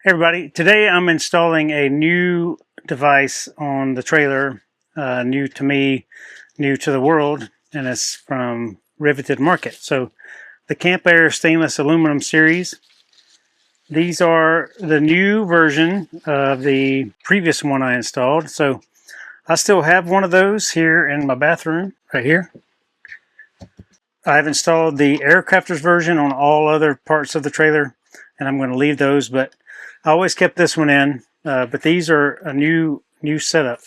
Hey everybody, today I'm installing a new device on the trailer, new to me, new to the world, and it's from Riveted Market. So the CAMPAIR stainless aluminum series. These are the new version of the previous one I installed. So I still have one of those here in my bathroom, right here. I've installed the Aircrafters version on all other parts of the trailer, and I'm going to leave those, but I always kept this one in, but these are a new setup,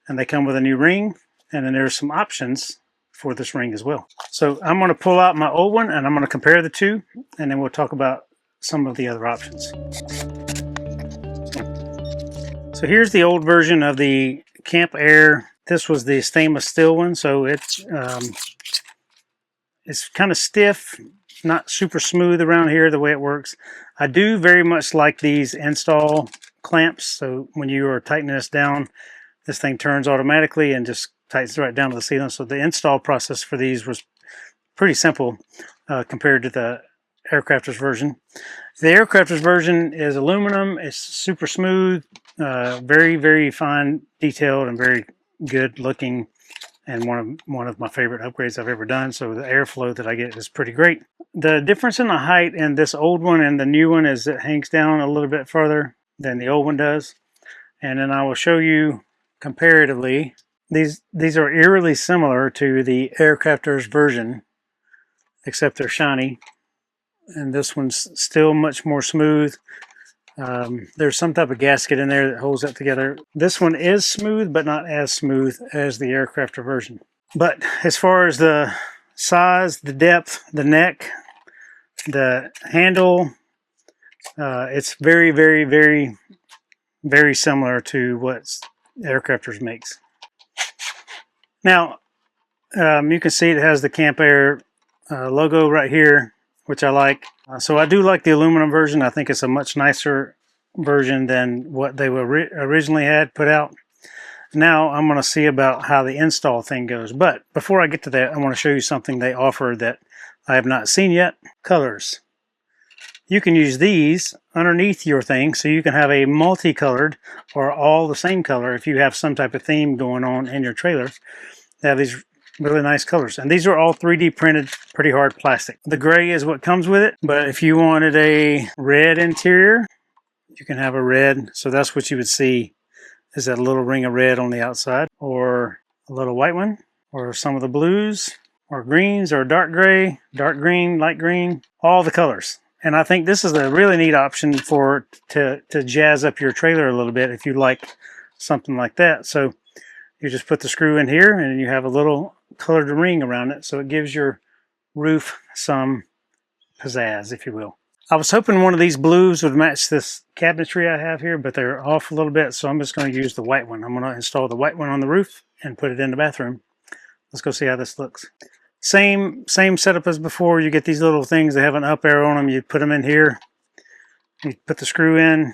and they come with a new ring, and then there's some options for this ring as well. So I'm going to pull out my old one, and I'm going to compare the two, and then we'll talk about some of the other options. So here's the old version of the CAMPAIR. This was the stainless steel one, so it's kind of stiff, not super smooth around here the way it works. I do very much like these install clamps, so when you are tightening this down, this thing turns automatically and just tightens right down to the ceiling. So the install process for these was pretty simple compared to the Aircrafters version. The Aircrafters version is aluminum. It's super smooth, very, very fine detailed, and very good looking, and one of my favorite upgrades I've ever done. So the airflow that I get is pretty great. The difference in the height in this old one and the new one is it hangs down a little bit further than the old one does. And then I will show you comparatively. These are eerily similar to the Aircrafters version, except they're shiny. And this one's still much more smooth. There's some type of gasket in there that holds that together. This one is smooth, but not as smooth as the Aircrafter version. But as far as the size, the depth, the neck, the handle, it's very, very, very, very similar to what Aircrafters makes. Now, you can see it has the CAMPAIR logo right here, which I like. So I do like the aluminum version. I think it's a much nicer version than what they originally had put out. Now I'm going to see about how the install thing goes. But before I get to that, I want to show you something they offer that I have not seen yet. Colors. You can use these underneath your thing, so you can have a multicolored or all the same color if you have some type of theme going on in your trailer. They have these really nice colors, and these are all 3D printed, pretty hard plastic. The gray is what comes with it, but if you wanted a red interior, you can have a red. So that's what you would see, is that little ring of red on the outside, or a little white one, or some of the blues, or greens, or dark gray, dark green, light green, all the colors. And I think this is a really neat option to jazz up your trailer a little bit if you like something like that. So you just put the screw in here, and you have a little colored ring around it, so it gives your roof some pizzazz, if you will. I was hoping one of these blues would match this cabinetry I have here, but they're off a little bit, so I'm just going to use the white one. I'm going to install the white one on the roof and put it in the bathroom. Let's go see how this looks. Same setup as before. You get these little things that have an up arrow on them. You put them in here. You put the screw in.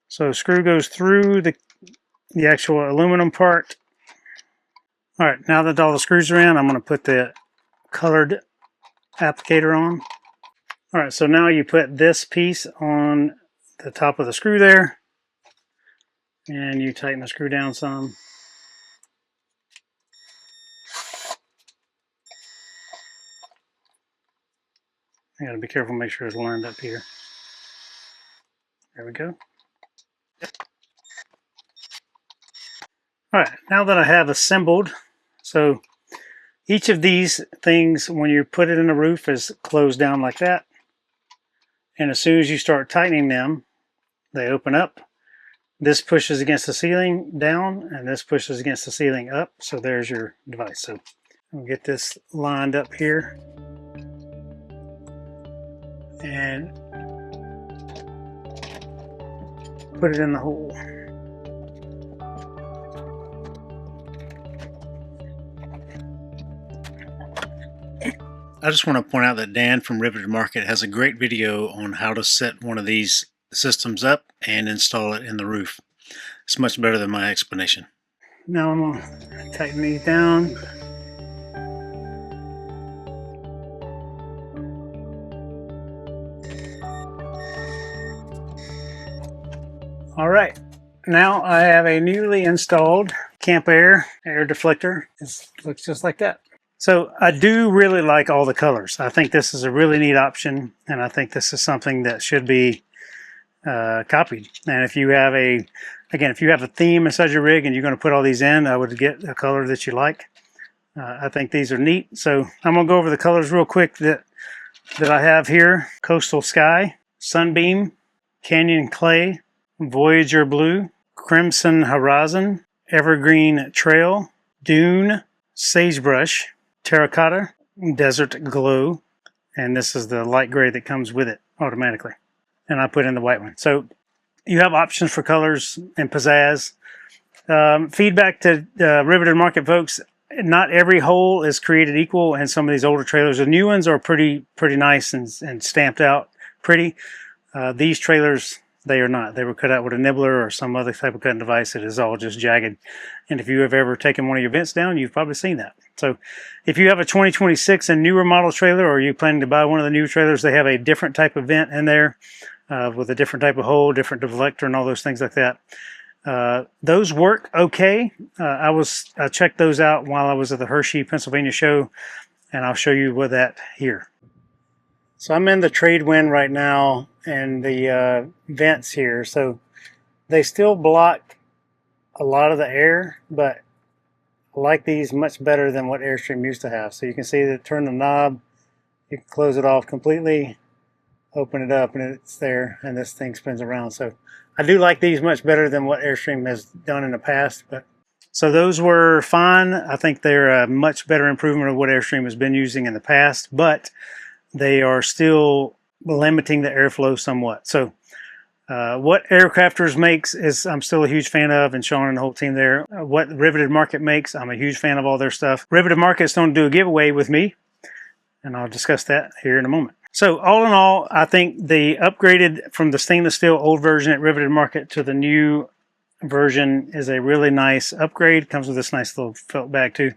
So the screw goes through the actual aluminum part. All right, now that all the screws are in, I'm going to put the colored applicator on. All right, so now you put this piece on the top of the screw there, and you tighten the screw down some. I gotta be careful, make sure it's lined up here. There we go. All right, now that I have assembled, so each of these things, when you put it in the roof, is closed down like that. And as soon as you start tightening them, they open up. This pushes against the ceiling down, and this pushes against the ceiling up. So there's your device. So I'll get this lined up here. And put it in the hole. I just want to point out that Dan from Riveted Market has a great video on how to set one of these systems up and install it in the roof. It's much better than my explanation. Now I'm going to tighten these down. All right, now I have a newly installed CAMPAIR air deflector. It looks just like that. So I do really like all the colors. I think this is a really neat option, and I think this is something that should be copied. And if you have if you have a theme inside your rig and you're going to put all these in, I would get a color that you like. I think these are neat. So I'm going to go over the colors real quick that I have here. Coastal Sky, Sunbeam, Canyon Clay, Voyager Blue, Crimson Horizon, Evergreen Trail, Dune, Sagebrush, Terracotta, Desert Glow, and this is the light gray that comes with it automatically. And I put in the white one. So you have options for colors and pizzazz. Feedback to Riveted Market folks, not every hole is created equal, and some of these older trailers, the new ones are pretty nice and stamped out pretty. These trailers, they are not. They were cut out with a nibbler or some other type of cutting device. It is all just jagged. And if you have ever taken one of your vents down, you've probably seen that. So if you have a 2026 and newer model trailer, or you're planning to buy one of the new trailers, they have a different type of vent in there with a different type of hole, different deflector, and all those things like that. Those work okay. I checked those out while I was at the Hershey, Pennsylvania show, and I'll show you with that here. So I'm in the trade wind right now and the vents here. So they still block a lot of the air, but I like these much better than what Airstream used to have. So you can see that turn the knob, you can close it off completely, open it up, and it's there, and this thing spins around. So I do like these much better than what Airstream has done in the past. But so those were fine. I think they're a much better improvement of what Airstream has been using in the past, but they are still limiting the airflow somewhat. So what Aircrafters makes is I'm still a huge fan of, and Sean and the whole team there. What Riveted Market makes, I'm a huge fan of all their stuff. Riveted Market is going to do a giveaway with me, and I'll discuss that here in a moment. So all in all, I think the upgraded from the stainless steel old version at Riveted Market to the new version is a really nice upgrade. Comes with this nice little felt bag too.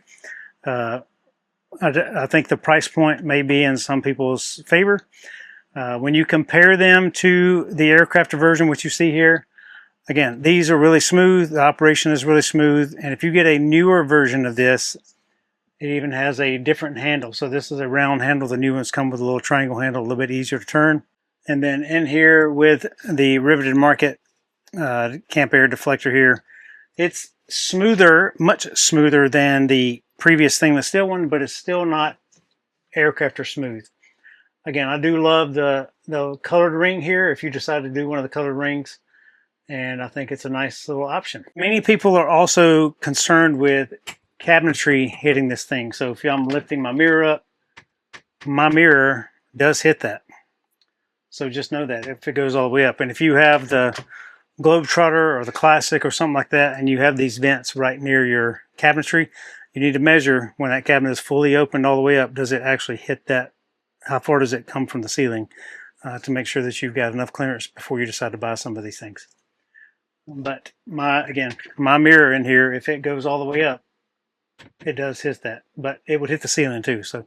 I think the price point may be in some people's favor. When you compare them to the Aircrafter version, which you see here, again, these are really smooth. The operation is really smooth. And if you get a newer version of this, it even has a different handle. So this is a round handle. The new ones come with a little triangle handle, a little bit easier to turn. And then in here with the Riveted Market CAMPAIR deflector here, it's smoother, much smoother than the previous stainless steel one, but it's still not Aircrafter smooth. Again, I do love the colored ring here if you decide to do one of the colored rings, and I think it's a nice little option. Many people are also concerned with cabinetry hitting this thing. So if I'm lifting my mirror up, my mirror does hit that. So just know that if it goes all the way up. And if you have the Globetrotter or the Classic or something like that, and you have these vents right near your cabinetry, you need to measure when that cabinet is fully opened all the way up, does it actually hit that? How far does it come from the ceiling to make sure that you've got enough clearance before you decide to buy some of these things. But my mirror in here, if it goes all the way up, it does hit that, but it would hit the ceiling too. So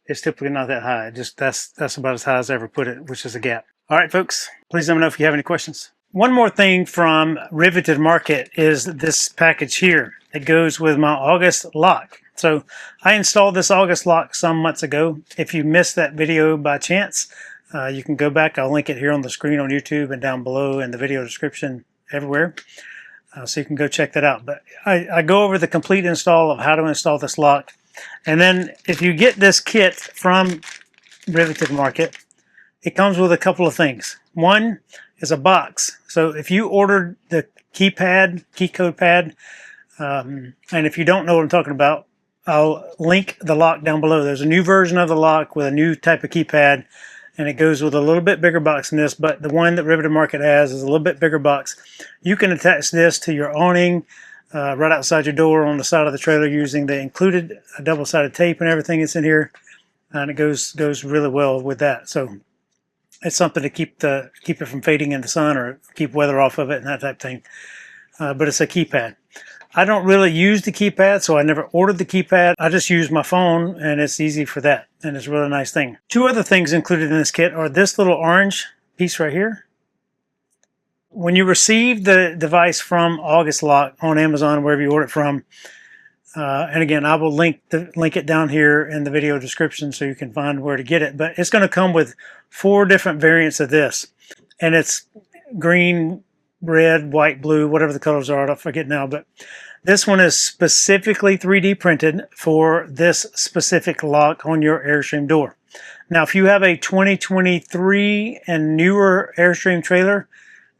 it's typically not that high. That's about as high as I ever put it, which is a gap. All right, folks, please let me know if you have any questions. One more thing from Riveted Market is this package here. It goes with my August lock. So I installed this August lock some months ago. If you missed that video by chance, you can go back. I'll link it here on the screen on YouTube and down below in the video description everywhere. So you can go check that out. But I go over the complete install of how to install this lock. And then if you get this kit from Riveted Market, it comes with a couple of things. One is a box. So if you ordered the key code pad, and if you don't know what I'm talking about, I'll link the lock down below. There's a new version of the lock with a new type of keypad, and it goes with a little bit bigger box than this, but the one that Riveted Market has is a little bit bigger box. You can attach this to your awning right outside your door on the side of the trailer using the included double-sided tape and everything that's in here, and it goes really well with that. So it's something to keep it from fading in the sun or keep weather off of it and that type of thing. But it's a keypad. I don't really use the keypad, so I never ordered the keypad. I just use my phone, and it's easy for that, and it's a really nice thing. Two other things included in this kit are this little orange piece right here. when you receive the device from August Lock on Amazon, wherever you order it from, and again, I will link it down here in the video description so you can find where to get it. But it's going to come with 4 different variants of this, and it's green, red, white, blue, whatever the colors are. I forget now, but this one is specifically 3D printed for this specific lock on your Airstream door. Now, if you have a 2023 and newer Airstream trailer,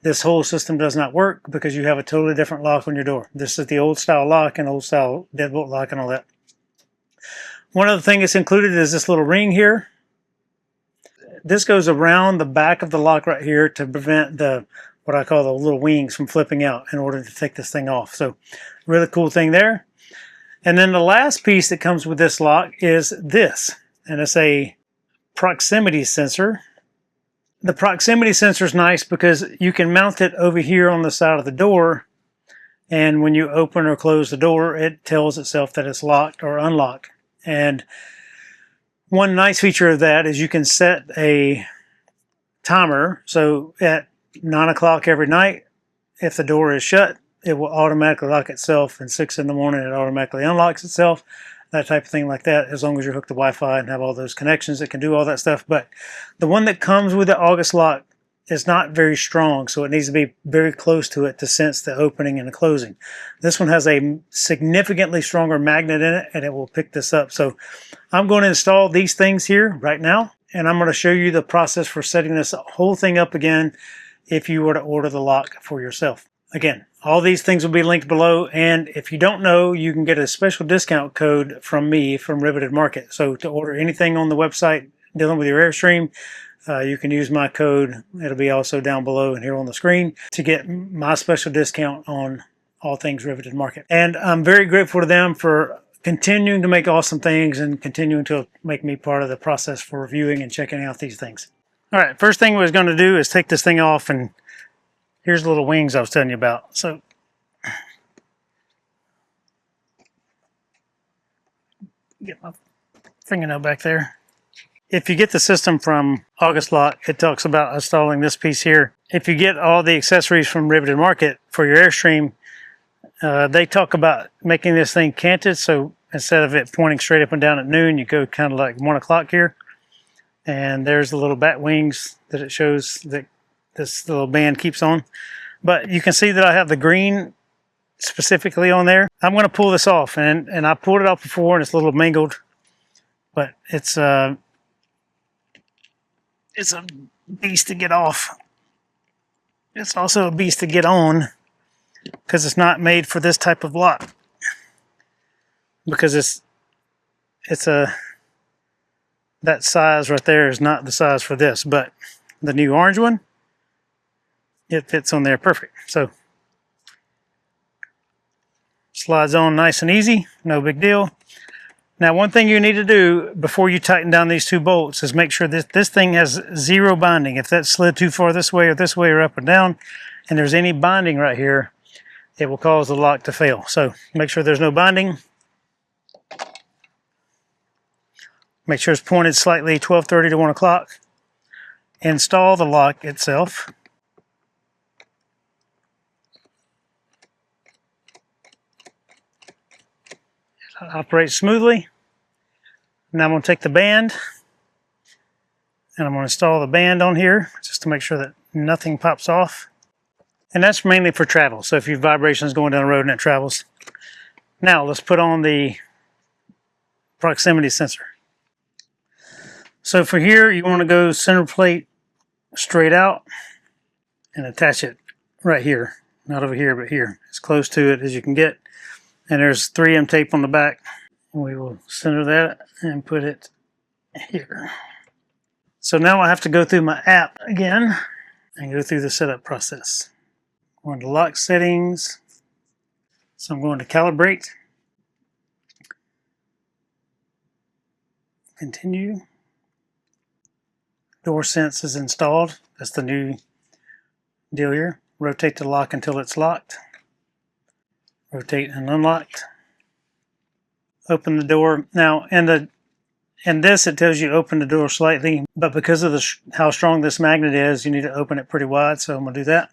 this whole system does not work because you have a totally different lock on your door. This is the old style lock and old style deadbolt lock and all that. One other thing that's included is this little ring here. This goes around the back of the lock right here to prevent what I call the little wings from flipping out in order to take this thing off. So really cool thing there. And then the last piece that comes with this lock is this, and it's a proximity sensor. The proximity sensor is nice because you can mount it over here on the side of the door, and when you open or close the door, it tells itself that it's locked or unlocked. And one nice feature of that is you can set a timer, so at 9 o'clock every night, if the door is shut, it will automatically lock itself, and 6 in the morning it automatically unlocks itself. That type of thing like that, as long as you're hooked to Wi-Fi and have all those connections that can do all that stuff. But the one that comes with the August lock is not very strong, so it needs to be very close to it to sense the opening and the closing. This one has a significantly stronger magnet in it, and it will pick this up. So I'm going to install these things here right now, and I'm going to show you the process for setting this whole thing up again if you were to order the lock for yourself. Again, all these things will be linked below, and if you don't know, you can get a special discount code from me from Riveted Market. So to order anything on the website dealing with your Airstream, you can use my code. It'll be also down below and here on the screen to get my special discount on all things Riveted Market. And I'm very grateful to them for continuing to make awesome things and continuing to make me part of the process for reviewing and checking out these things. All right, first thing we're going to do is take this thing off, and here's the little wings I was telling you about. So get my fingernail back there. If you get the system from August Lock, it talks about installing this piece here. If you get all the accessories from Riveted Market for your Airstream, they talk about making this thing canted. So instead of it pointing straight up and down at noon, you go kind of like 1 o'clock here. And there's the little bat wings that it shows that this little band keeps on. But you can see that I have the green specifically on there. I'm going to pull this off, and I pulled it off before and it's a little mangled, but it's a beast to get off. It's also a beast to get on because it's not made for this type of lock, because that size right there is not the size for this, but the new orange one, it fits on there perfect. So slides on nice and easy, no big deal. Now, one thing you need to do before you tighten down these 2 bolts is make sure that this thing has 0 binding. If that slid too far this way or up and down, and there's any binding right here, it will cause the lock to fail. So make sure there's no binding. Make sure it's pointed slightly 12:30 to 1 o'clock. Install the lock itself. It operates smoothly. Now I'm going to take the band and I'm going to install the band on here just to make sure that nothing pops off. And that's mainly for travel. So if your vibrations going down the road and it travels. Now let's put on the proximity sensor. So for here, you want to go center plate straight out and attach it right here. Not over here, but here. As close to it as you can get. And there's 3M tape on the back. We will center that and put it here. So now I have to go through my app again and go through the setup process. Going to lock settings. So I'm going to calibrate. Continue. Door sense is installed. That's the new deal here. Rotate the lock until it's locked. Rotate and unlocked. Open the door. Now, in this, it tells you open the door slightly, but because of how strong this magnet is, you need to open it pretty wide, so I'm going to do that.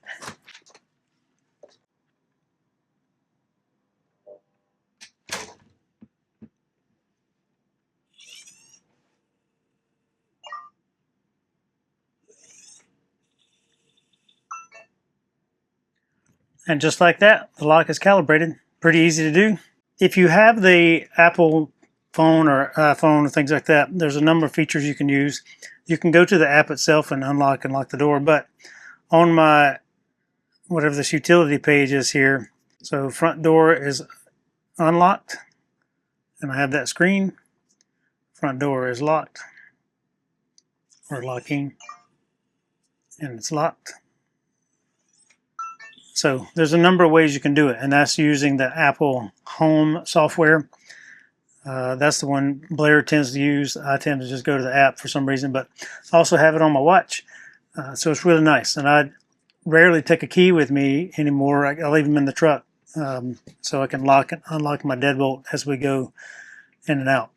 And just like that, the lock is calibrated. Pretty easy to do. If you have the Apple phone or iPhone or things like that, there's a number of features you can use. You can go to the app itself and unlock and lock the door, but on my, whatever this utility page is here, so front door is unlocked, and I have that screen. Front door is locked, or locking, and it's locked. So there's a number of ways you can do it, and that's using the Apple Home software. That's the one Blair tends to use. I tend to just go to the app for some reason, but I also have it on my watch. So it's really nice. And I rarely take a key with me anymore. I leave them in the truck so I can lock and unlock my deadbolt as we go in and out.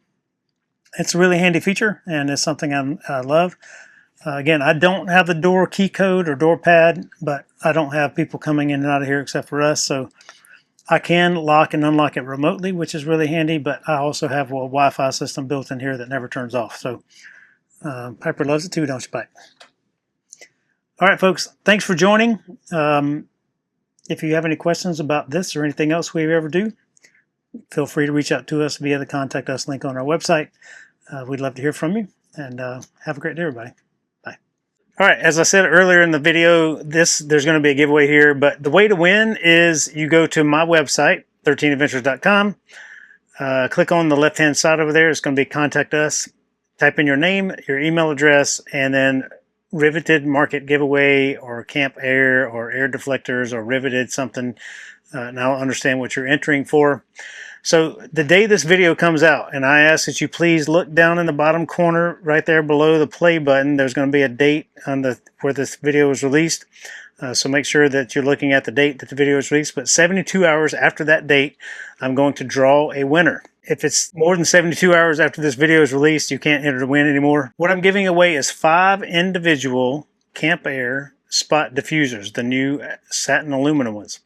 It's a really handy feature, and it's something I love. Again, I don't have the door key code or door pad, but I don't have people coming in and out of here except for us. So I can lock and unlock it remotely, which is really handy, but I also have a Wi-Fi system built in here that never turns off. So Piper loves it too, don't you, Pipe? All right, folks, thanks for joining. If you have any questions about this or anything else we ever do, feel free to reach out to us via the Contact Us link on our website. We'd love to hear from you, and have a great day, everybody. All right, as I said earlier in the video, there's going to be a giveaway here, but the way to win is you go to my website, 13adventures.com, click on the left-hand side over there. It's going to be Contact Us. Type in your name, your email address, and then Riveted Market giveaway or CAMPAIR or air deflectors or riveted something, and I'll understand what you're entering for. So the day this video comes out, and I ask that you please look down in the bottom corner right there below the play button. There's going to be a date on where this video is released. So make sure that you're looking at the date that the video is released. But 72 hours after that date, I'm going to draw a winner. If it's more than 72 hours after this video is released, you can't enter to win anymore. What I'm giving away is 5 individual CAMPAIR spot diffusers, the new satin aluminum ones.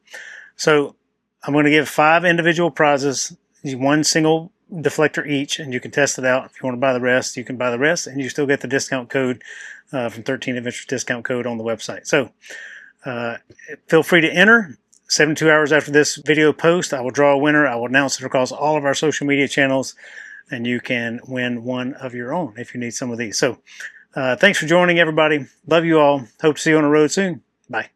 So I'm going to give 5 individual prizes, 1 single deflector each, and you can test it out. If you want to buy the rest, you can buy the rest, and you still get the discount code from 13 Adventures discount code on the website. So feel free to enter. 72 hours after this video post, I will draw a winner. I will announce it across all of our social media channels, and you can win one of your own if you need some of these. So thanks for joining, everybody. Love you all. Hope to see you on the road soon. Bye.